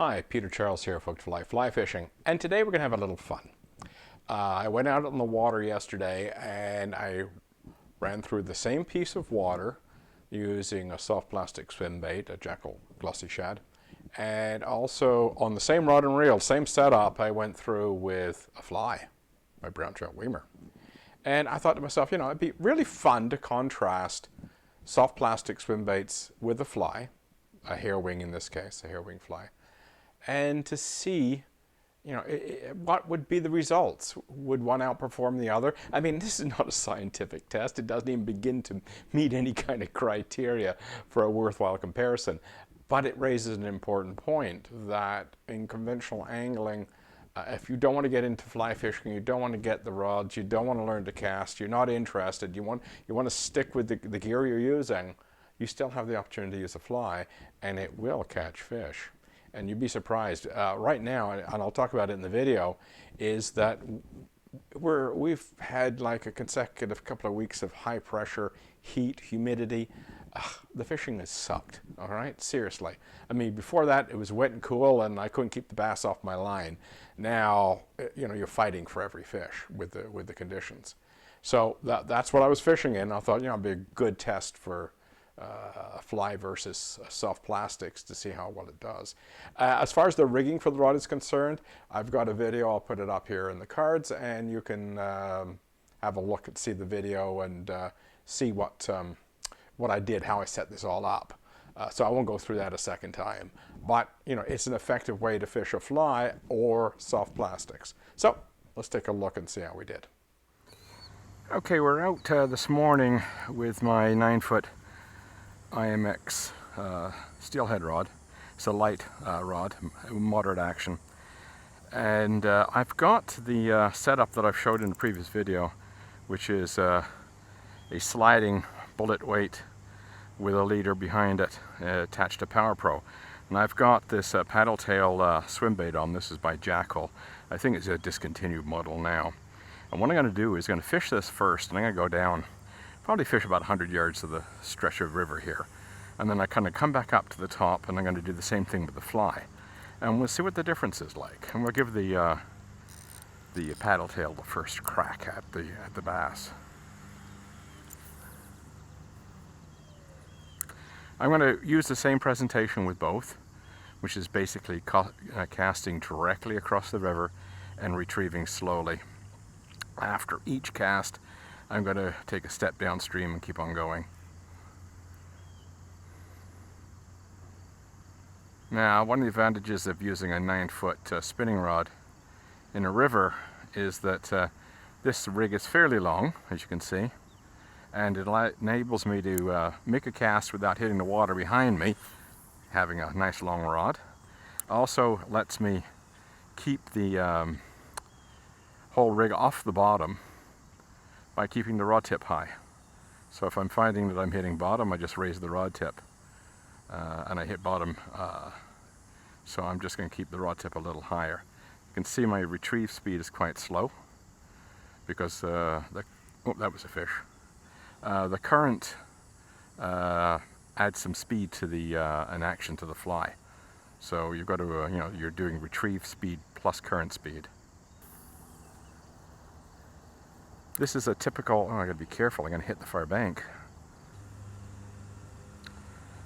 Hi, Peter Charles here, Hooked for Life Fly Fishing, and today we're going to have a little fun. I went out on the water yesterday and I ran through the same piece of water using a soft plastic swim bait, a Jackal glossy shad, and also on the same rod and reel, same setup, I went through with a fly, my brown trout weimer. And I thought to myself, it'd be really fun to contrast soft plastic swim baits with a fly, a hair wing in this case, a hair wing fly, and to see, what would be the results. Would one outperform the other? I mean, this is not a scientific test. It doesn't even begin to meet any kind of criteria for a worthwhile comparison. But it raises an important point that in conventional angling, if you don't want to get into fly fishing, you don't want to get the rods, you don't want to learn to cast, you're not interested, you want to stick with the gear you're using, you still have the opportunity to use a fly, and it will catch fish. And you'd be surprised. Right now, and I'll talk about it in the video, is that we've had like a consecutive couple of weeks of high pressure, heat, humidity. The fishing has sucked, all right? Seriously. I mean, before that, it was wet and cool, and I couldn't keep the bass off my line. Now, you're fighting for every fish with the conditions. So that's what I was fishing in. I thought, it'd be a good test for fly versus soft plastics to see how well it does. As far as the rigging for the rod is concerned, I've got a video. I'll put it up here in the cards, and you can have a look and see the video and see what I did, how I set this all up. So I won't go through that a second time. But it's an effective way to fish a fly or soft plastics. So let's take a look and see how we did. Okay, we're out this morning with my 9-foot IMX steelhead rod. It's a light rod, moderate action, and I've got the setup that I've showed in the previous video, which is a sliding bullet weight with a leader behind it attached to Power Pro. And I've got this paddle tail swim bait on. This is by Jackal. I think it's a discontinued model now. And what I'm going to do is going to fish this first, and I'm going to go down, probably fish about 100 yards of the stretch of river here. And then I kind of come back up to the top, and I'm going to do the same thing with the fly. And we'll see what the difference is like. And we'll give the paddle tail the first crack at the bass. I'm going to use the same presentation with both, which is basically casting directly across the river and retrieving slowly. After each cast, I'm going to take a step downstream and keep on going. Now, one of the advantages of using a 9-foot spinning rod in a river is that this rig is fairly long, as you can see, and it enables me to make a cast without hitting the water behind me, having a nice long rod. Also lets me keep the whole rig off the bottom by keeping the rod tip high. So if I'm finding that I'm hitting bottom, I just raise the rod tip and I hit bottom. So I'm just going to keep the rod tip a little higher. You can see my retrieve speed is quite slow because oh, that was a fish. The current adds some speed to an action to the fly. So you've got to, you're doing retrieve speed plus current speed. This is a typical, I gotta be careful, I'm gonna hit the far bank.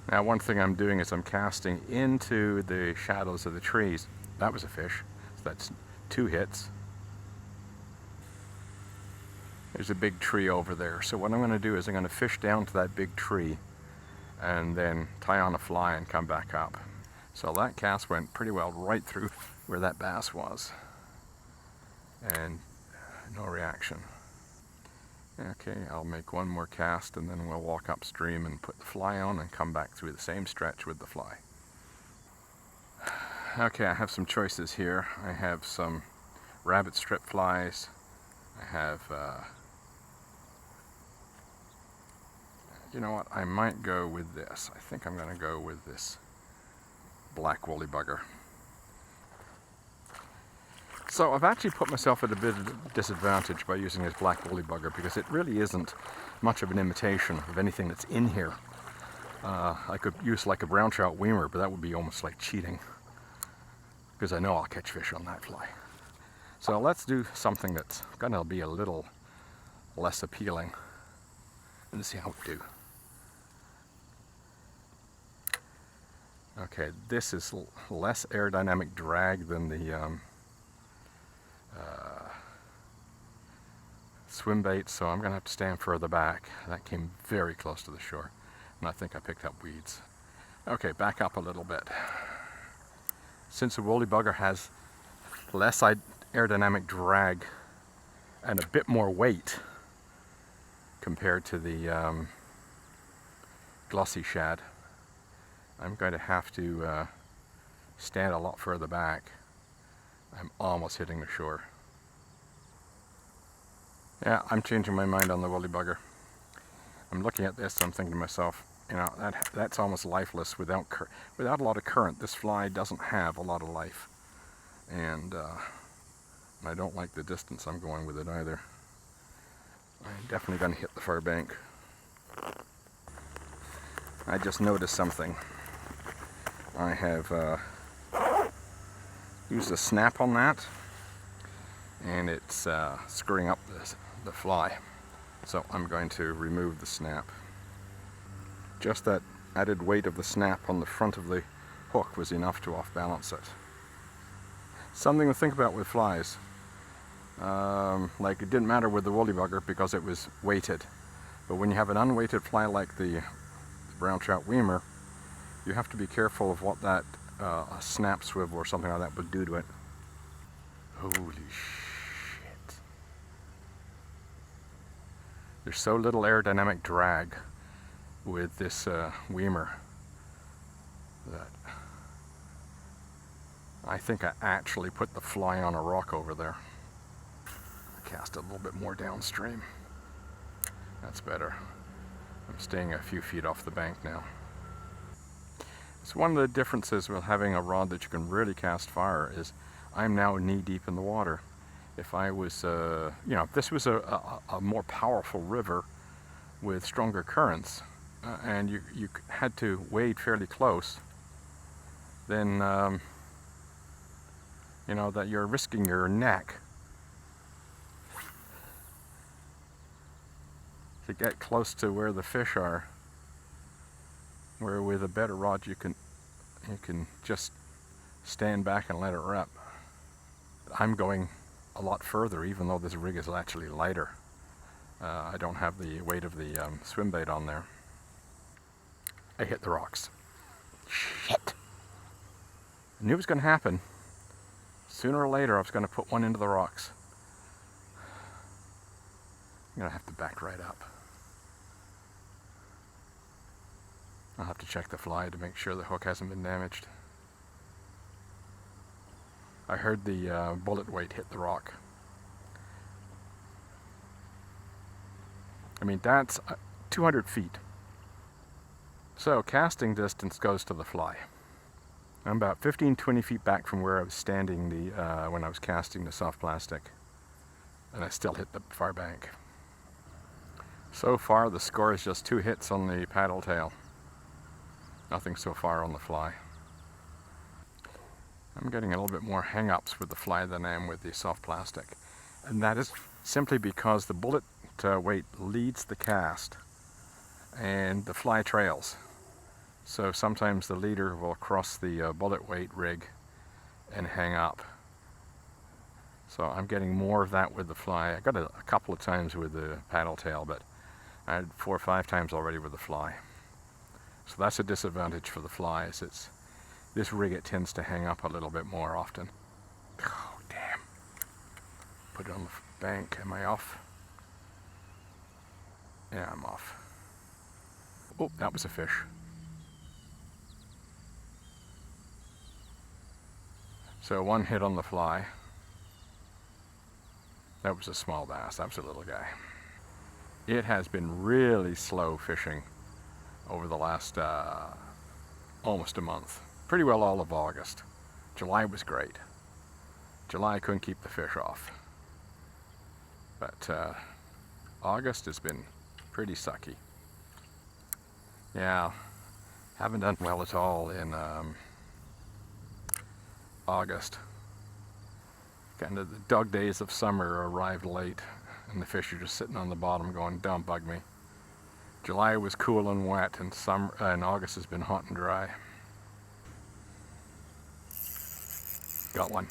Now one thing I'm doing is I'm casting into the shadows of the trees. That was a fish, so that's 2 hits. There's a big tree over there. So what I'm gonna do is I'm gonna fish down to that big tree and then tie on a fly and come back up. So that cast went pretty well right through where that bass was. And no reaction. Okay, I'll make one more cast and then we'll walk upstream and put the fly on and come back through the same stretch with the fly. Okay, I have some choices here. I have some rabbit strip flies. I have, you know what, I might go with this. I think I'm going to go with this black woolly bugger. So I've actually put myself at a bit of disadvantage by using this black woolly bugger because it really isn't much of an imitation of anything that's in here. I could use like a brown trout weimer, but that would be almost like cheating. because I know I'll catch fish on that fly. So let's do something that's gonna be a little less appealing and see how we do. Okay, this is less aerodynamic drag than the swim bait, so I'm gonna have to stand further back. That came very close to the shore, and I think I picked up weeds. Okay, back up a little bit. Since the woolly bugger has less aerodynamic drag and a bit more weight compared to the glossy shad, I'm going to have to stand a lot further back. I'm almost hitting the shore. Yeah, I'm changing my mind on the woolly bugger. I'm looking at this, I'm thinking to myself, you know, that's almost lifeless without a lot of current. This fly doesn't have a lot of life, and I don't like the distance I'm going with it either. I'm definitely going to hit the far bank. I just noticed something. I have used a snap on that, and it's screwing up the fly. So I'm going to remove the snap. Just that added weight of the snap on the front of the hook was enough to off-balance it. Something to think about with flies. Like it didn't matter with the woolly bugger because it was weighted. But when you have an unweighted fly like the brown trout weimer, you have to be careful of what that a snap swivel or something like that would do to it. Holy shit. There's so little aerodynamic drag with this weimer that I think I actually put the fly on a rock over there. Cast a little bit more downstream. That's better. I'm staying a few feet off the bank now. So one of the differences with having a rod that you can really cast fire is I'm now knee deep in the water. If I was, you know, if this was a more powerful river with stronger currents, and you had to wade fairly close, then you know that you're risking your neck to get close to where the fish are. Where with a better rod you can just stand back and let it rip. I'm going a lot further, even though this rig is actually lighter. I don't have the weight of the swim bait on there. I hit the rocks. Shit! I knew it was going to happen. Sooner or later I was going to put one into the rocks. I'm going to have to back right up. I'll have to check the fly to make sure the hook hasn't been damaged. I heard the bullet weight hit the rock. I mean, that's 200 feet. So casting distance goes to the fly. I'm about 15-20 feet back from where I was standing when I was casting the soft plastic, and I still hit the far bank. So far the score is just 2 hits on the paddle tail. Nothing so far on the fly. I'm getting a little bit more hang-ups with the fly than I am with the soft plastic, and that is simply because the bullet weight leads the cast and the fly trails. So sometimes the leader will cross the bullet weight rig and hang up. So I'm getting more of that with the fly. I got a couple of times with the paddle tail, but I had 4 or 5 times already with the fly. So that's a disadvantage for the flies. It's this rig, it tends to hang up a little bit more often. Oh damn! Put it on the bank. Am I off? Yeah, I'm off. Oh, that was a fish. So 1 hit on the fly. That was a small bass. That was a little guy. It has been really slow fishing over the last almost a month. Pretty well all of August. July was great. July I couldn't keep the fish off. But August has been pretty sucky. Yeah, haven't done well at all in August. Kind of the dog days of summer arrived late, and the fish are just sitting on the bottom going, don't bug me. July was cool and wet, and August has been hot and dry. Got one.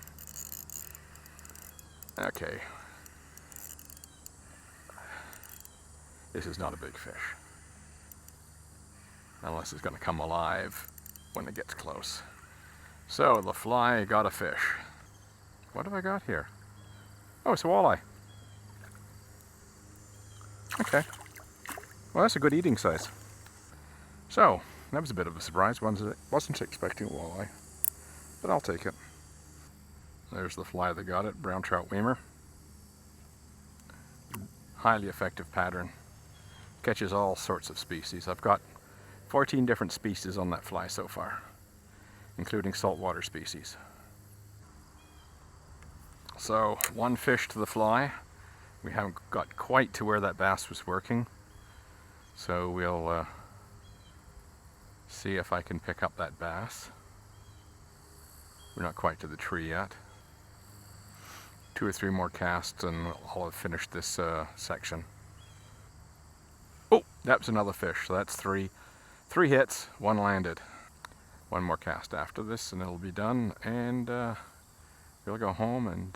Okay. This is not a big fish, unless it's going to come alive when it gets close. So the fly got a fish. What have I got here? Oh, it's a walleye. Okay. Well, that's a good eating size. So, that was a bit of a surprise. Wasn't expecting a walleye, but I'll take it. There's the fly that got it, brown trout weimer. Highly effective pattern. Catches all sorts of species. I've got 14 different species on that fly so far, including saltwater species. So, one fish to the fly. We haven't got quite to where that bass was working, so we'll see if I can pick up that bass. We're not quite to the tree yet. 2 or 3 more casts and I'll have finished this section. Oh, that was another fish, so that's 3 hits, 1 landed. 1 more cast after this and it'll be done, and we'll go home and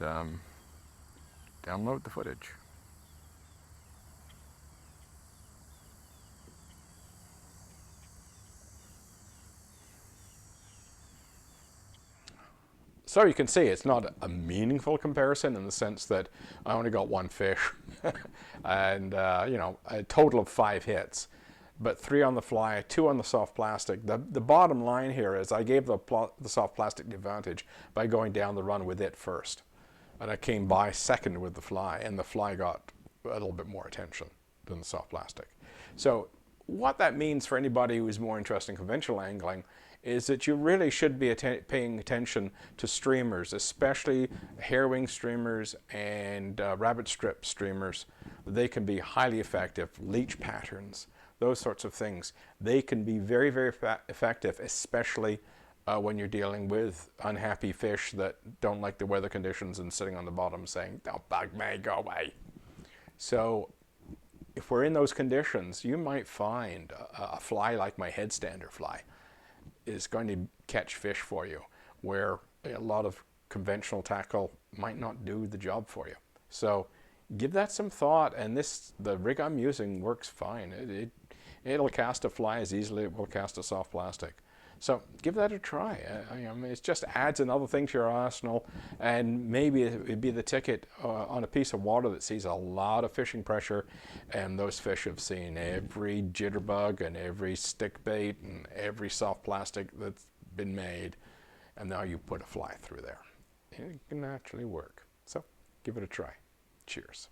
download the footage. So you can see it's not a meaningful comparison in the sense that I only got 1 fish and you know, a total of 5 hits, but 3 on the fly, 2 on the soft plastic. The bottom line here is I gave the soft plastic the advantage by going down the run with it first, and I came by second with the fly, and the fly got a little bit more attention than the soft plastic. So what that means for anybody who's more interested in conventional angling is that you really should be paying attention to streamers, especially hair-wing streamers and rabbit strip streamers. They can be highly effective. Leech patterns, those sorts of things. They can be very, very effective, especially when you're dealing with unhappy fish that don't like the weather conditions and sitting on the bottom saying, "Don't bug me, go away." So if we're in those conditions, you might find a fly like my headstander fly is going to catch fish for you, where a lot of conventional tackle might not do the job for you. So give that some thought, and the rig I'm using works fine. It'll cast a fly as easily as it will cast a soft plastic. So give that a try. I mean, it just adds another thing to your arsenal, and maybe it'd be the ticket on a piece of water that sees a lot of fishing pressure, and those fish have seen every jitterbug and every stick bait and every soft plastic that's been made, and now you put a fly through there. It can actually work. So give it a try. Cheers.